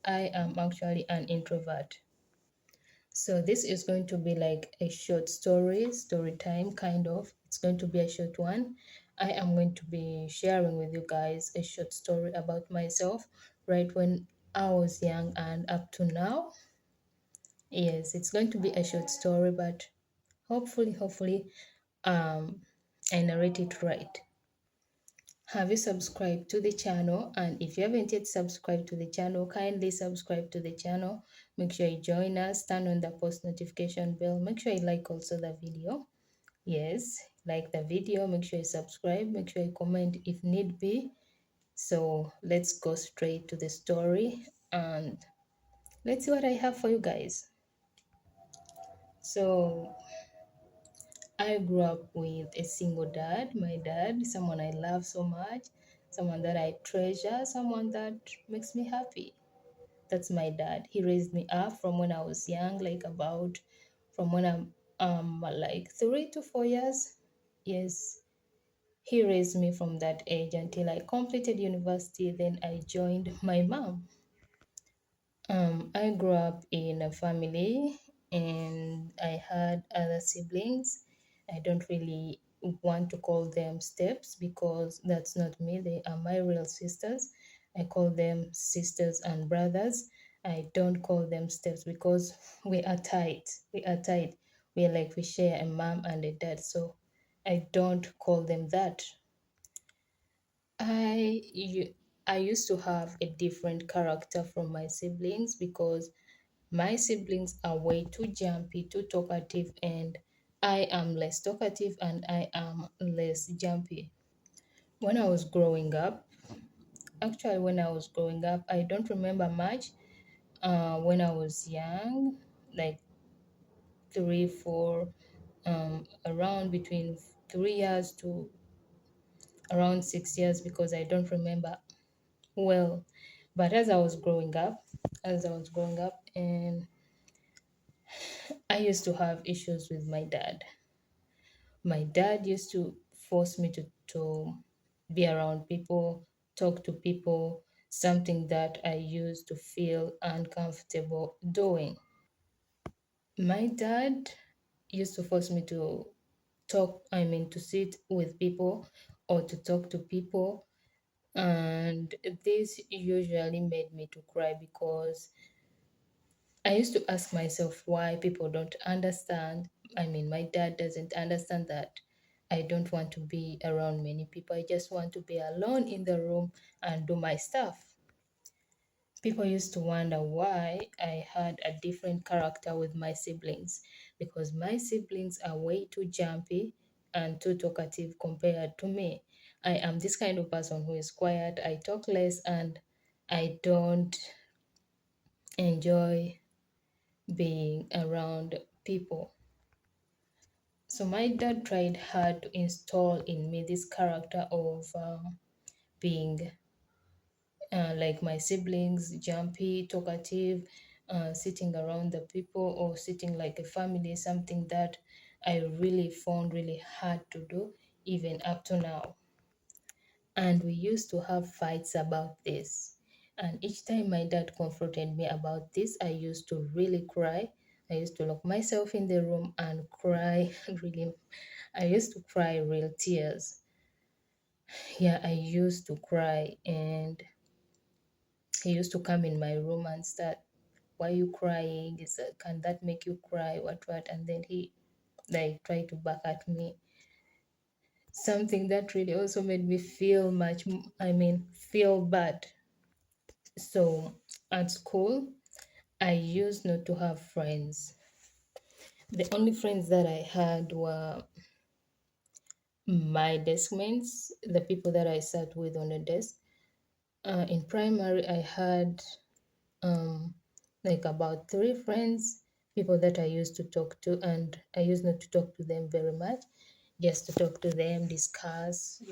I am actually an introvert. So this is going to be like a short story time kind of. It's going to be a short one. I am going to be sharing with you guys a short story about myself right when I was young and up to now. Yes, it's going to be a short story, but hopefully, um, I narrate it right. Have you subscribed to the channel? And if you haven't yet subscribed to the channel, kindly subscribe to the channel. Make sure you join us, turn on the post notification bell. Make sure you like also the video. Yes, like the video. Make sure you subscribe. Make sure you comment if need be. So let's go straight to the story and let's see what I have for you guys. So I grew up with a single dad. My dad, someone I love so much, someone that I treasure, someone that makes me happy. That's my dad. He raised me up from when I was young, like about from when I'm like 3 to 4 years. Yes, he raised me from that age until I completed university. Then I joined my mom. I grew up in a family and I had other siblings. I don't really want to call them steps because that's not me. They are my real sisters. I call them sisters and brothers. I don't call them steps because we are tight. We are tight. We are like we share a mom and a dad. So I don't call them that. I used to have a different character from my siblings because my siblings are way too jumpy, too talkative, and I am less talkative and I am less jumpy. When I was growing up, actually, when I was growing up, I don't remember much. When I was young, like 3, 4, around between 3 years to around 6 years, because I don't remember well. But as I was growing up, and I used to have issues with my dad. My dad used to force me to be around people, talk to people, something that I used to feel uncomfortable doing. My dad used to force me to to sit with people or to talk to people. And this usually made me to cry because I used to ask myself why people don't understand. My dad doesn't understand that I don't want to be around many people. I just want to be alone in the room and do my stuff. People used to wonder why I had a different character with my siblings because my siblings are way too jumpy and too talkative compared to me. I am this kind of person who is quiet, I talk less, and I don't enjoy being around people. So my dad tried hard to install in me this character of being like my siblings, jumpy, talkative, sitting around the people or sitting like a family, something that I really found really hard to do even up to now. And we used to have fights about this. And each time my dad confronted me about this, I used to really cry. I used to lock myself in the room and cry really. I used to cry real tears. Yeah, I used to cry, and he used to come in my room and start, "Why are you crying? Can that make you cry? What?" And then he like tried to back at me. Something that really also made me feel feel bad. So at school, I used not to have friends. The only friends that I had were my desk mates, the people that I sat with on the desk. In primary, I had um, like about 3 friends, people that I used to talk to, and I used not to talk to them very much, just to talk to them, discuss.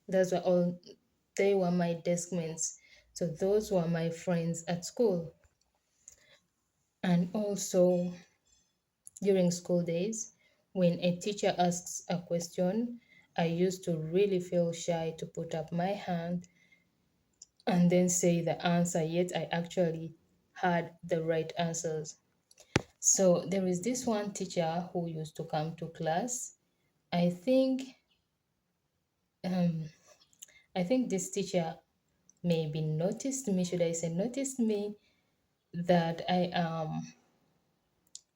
Those were all, they were my desk mates. So those were my friends at school. And also, during school days, when a teacher asks a question, I used to really feel shy to put up my hand and then say the answer, yet I actually had the right answers. So there is this one teacher who used to come to class. I think um, I think this teacher maybe noticed me, should I say noticed me, that I am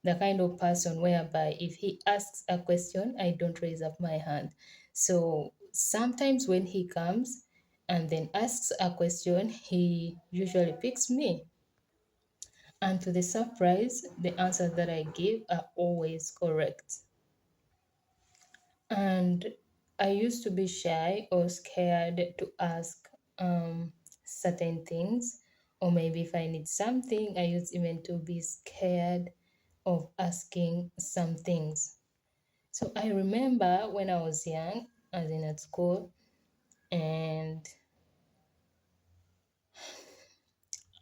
the kind of person whereby if he asks a question, I don't raise up my hand. So sometimes when he comes and then asks a question, he usually picks me. And to the surprise, the answers that I give are always correct. And I used to be shy or scared to ask certain things, or maybe if I need something, I used even to be scared of asking some things. So I remember when I was young, as in at school, and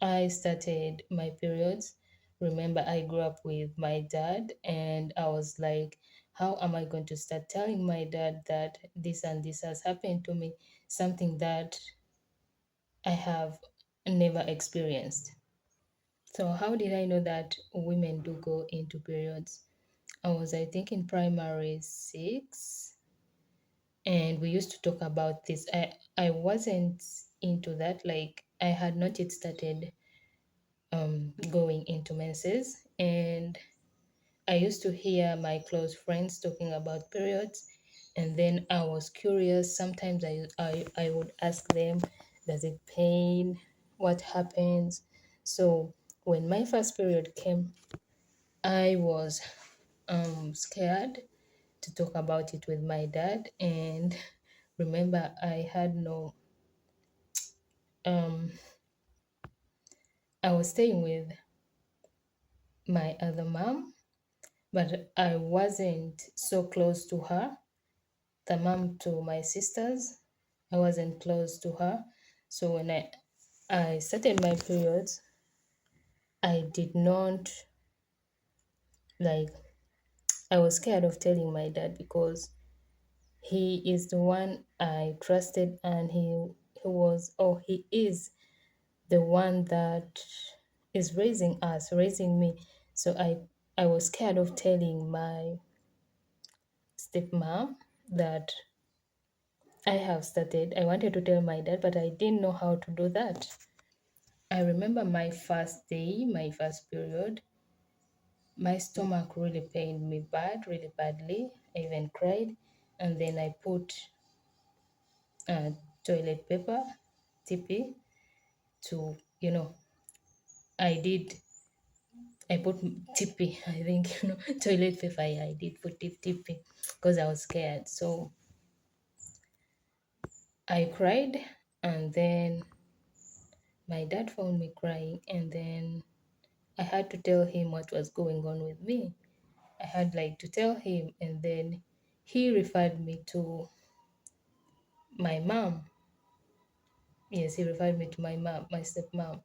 I started my periods. Remember, I grew up with my dad, and I was like, how am I going to start telling my dad that this and this has happened to me? Something that I have never experienced. So, how did I know that women do go into periods? I think, in primary six, and we used to talk about this. I wasn't into that, like, I had not yet started going into menses, and I used to hear my close friends talking about periods, and then I was curious. Sometimes I would ask them, does it pain? What happens? So when my first period came, I was scared to talk about it with my dad. And remember, I had no, um, I was staying with my other mom, but I wasn't so close to her. The mom to my sisters, I wasn't close to her. So when I started my periods, I did not like, I was scared of telling my dad because he is the one I trusted, and he is the one that is raising us, raising me. So I was scared of telling my stepmom that I have started. I wanted to tell my dad, but I didn't know how to do that. I remember my first day, my first period, my stomach really pained me really badly. I even cried. And then I put uh, toilet paper, TP, to, I did, I put TP, I think, toilet paper, yeah, I did put TP because I was scared. So I cried, and then my dad found me crying, and then I had to tell him what was going on with me. I had like to tell him, and then he referred me to my mom. Yes, he referred me to my mom, my stepmom.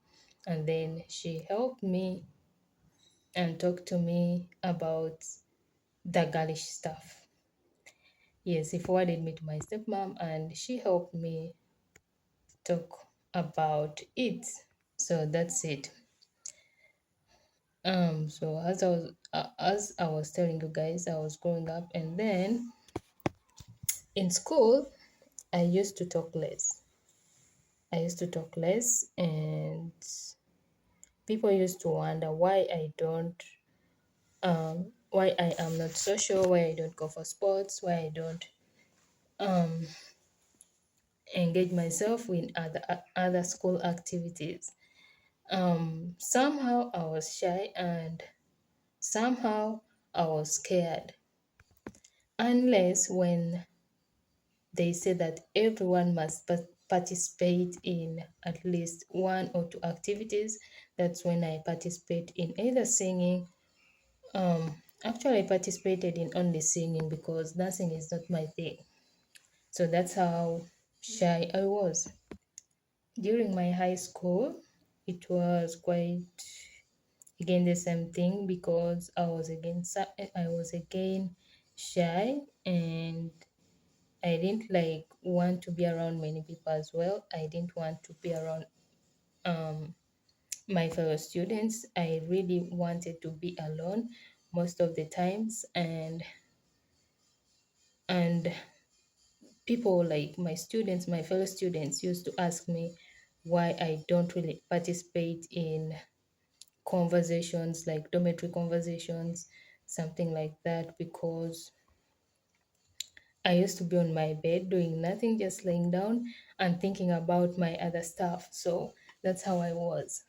And then she helped me and talked to me about the girlish stuff. Yes, he forwarded me to my stepmom, and she helped me talk about it. So that's it. So as I was telling you guys, I was growing up, and then in school, I used to talk less. I used to talk less, and people used to wonder why I am not social, why I don't go for sports, why I don't um, engage myself in other school activities. Somehow I was shy, and somehow I was scared, unless when they say that everyone must participate in at least one or two activities. That's when I participate in either singing. Actually, I participated in only singing because dancing is not my thing. So that's how shy I was. During my high school, it was quite again the same thing because I was again shy, and I didn't like want to be around many people as well. I didn't want to be around um my fellow students. I really wanted to be alone most of the times, and people like my students, my fellow students used to ask me why I don't really participate in conversations like dormitory conversations, something like that, because I used to be on my bed doing nothing, just laying down and thinking about my other stuff. So that's how I was.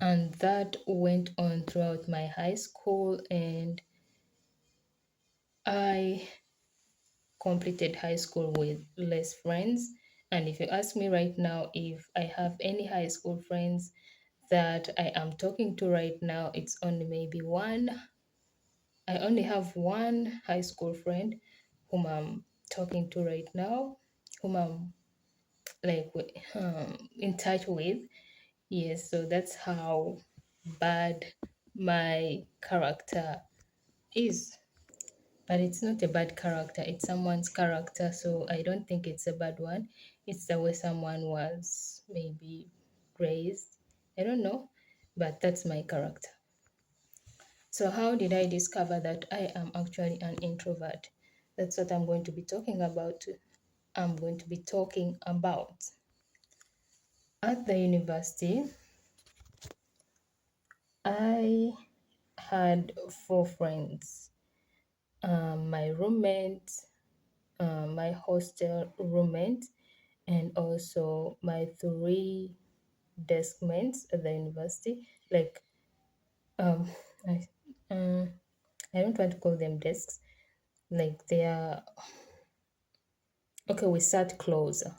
And that went on throughout my high school, and I completed high school with less friends. And if you ask me right now if I have any high school friends that I am talking to right now, it's only maybe one. I only have one high school friend whom I'm talking to right now, whom I'm like in touch with. Yes, so that's how bad my character is. But it's not a bad character, it's someone's character, so I don't think it's a bad one. It's the way someone was maybe raised. I don't know, but that's my character. So, how did I discover that I am actually an introvert? That's what I'm going to be talking about. I'm going to be talking about. At the university, I had four friends. My roommate, my hostel roommate, and also my three desk mates at the university. Like, um, I, um, I don't want to call them desks. Like they are okay. We sat closer.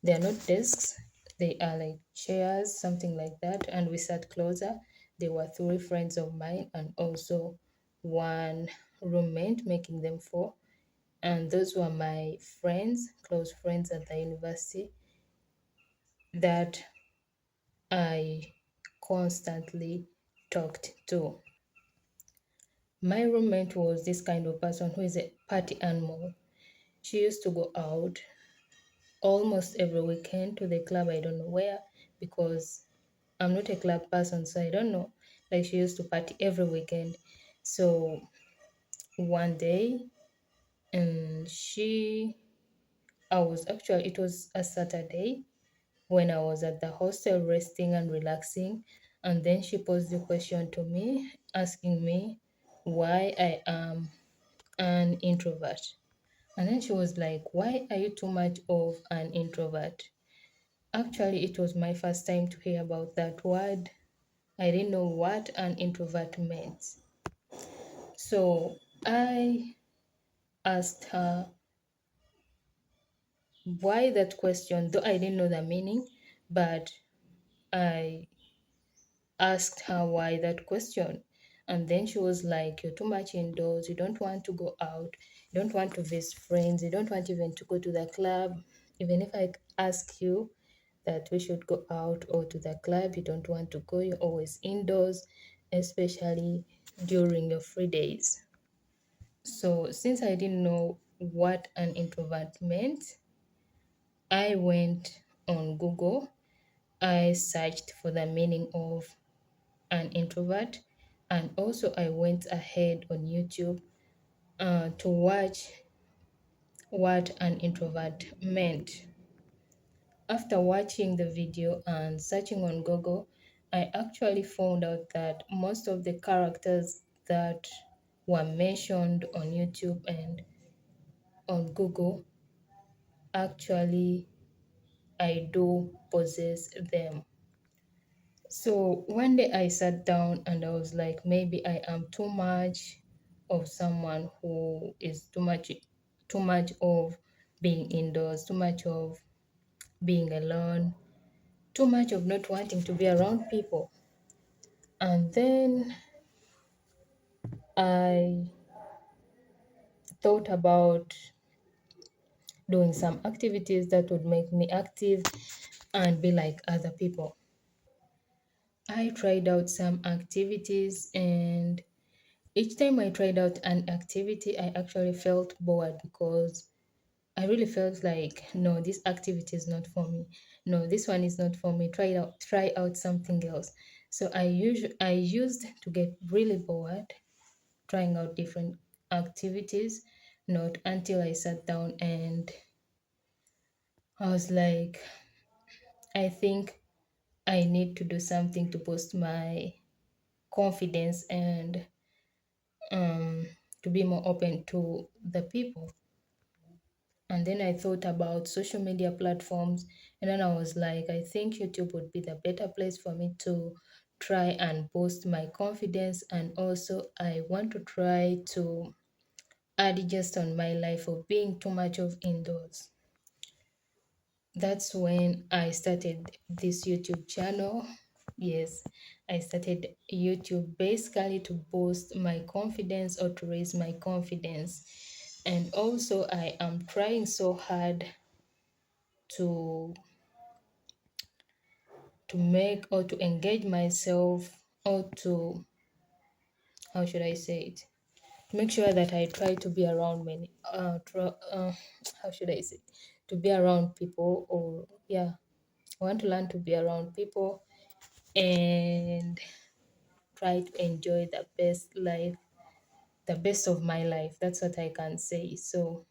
They are not desks. They are like chairs, something like that. And we sat closer. They were three friends of mine and also one roommate, making them four. And those were my friends, close friends at the university that I constantly talked to. My roommate was this kind of person who is a party animal. She used to go out almost every weekend to the club. I don't know where, because I'm not a club person, so I don't know. Like she used to party every weekend. So one day, and it was a Saturday when I was at the hostel resting and relaxing. And then she posed the question to me, asking me why I am an introvert. And then she was like, why are you too much of an introvert? Actually, it was my first time to hear about that word. I didn't know what an introvert meant. So I asked her why that question, though I didn't know the meaning, but I asked her why that question. And then she was like, you're too much indoors, you don't want to go out, you don't want to visit friends, you don't want even to go to the club. Even if I ask you that we should go out or to the club, you don't want to go, you're always indoors, especially during your free days. So, since I didn't know what an introvert meant, I went on Google. I searched for the meaning of an introvert, and also I went ahead on YouTube to watch what an introvert meant. After watching the video and searching on Google, I actually found out that most of the characters that were mentioned on YouTube and on Google, actually I do possess them. So one day I sat down and I was like, maybe I am too much of someone who is too much of being indoors, too much of being alone, too much of not wanting to be around people. And then I thought about doing some activities that would make me active and be like other people. I tried out some activities, and each time I tried out an activity, I actually felt bored because I really felt like, no, this activity is not for me. No, this one is not for me. Try out something else. So I used to get really bored trying out different activities, not until I sat down and I was like, I think I need to do something to boost my confidence and um, to be more open to the people. And then I thought about social media platforms, and then I was like, I think YouTube would be the better place for me to try and boost my confidence. And also, I want to try to add just on my life of being too much of indoors. That's when I started this YouTube channel. Yes, I started YouTube basically to boost my confidence or to raise my confidence. And also, I am trying so hard to make or to engage myself or to, how should I say it, to make sure that I try to be around many how should I say it? To be around people, or yeah, I want to learn to be around people and try to enjoy the best life, the best of my life. That's what I can say. So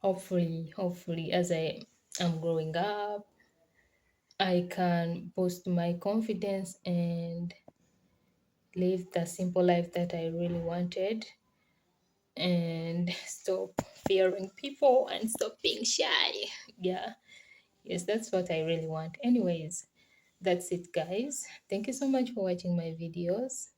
hopefully as I am growing up, I can boost my confidence and live the simple life that I really wanted and stop fearing people and stop being shy. Yeah, yes, that's what I really want. Anyways, that's it, guys. Thank you so much for watching my videos,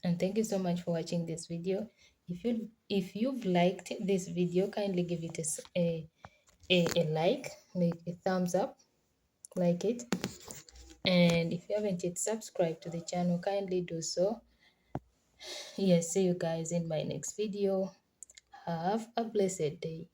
and thank you so much for watching this video. If you've liked this video, kindly give it a like a thumbs up, like it. And if you haven't yet subscribed to the channel, kindly do so. Yes, see you guys in my next video. Have a blessed day.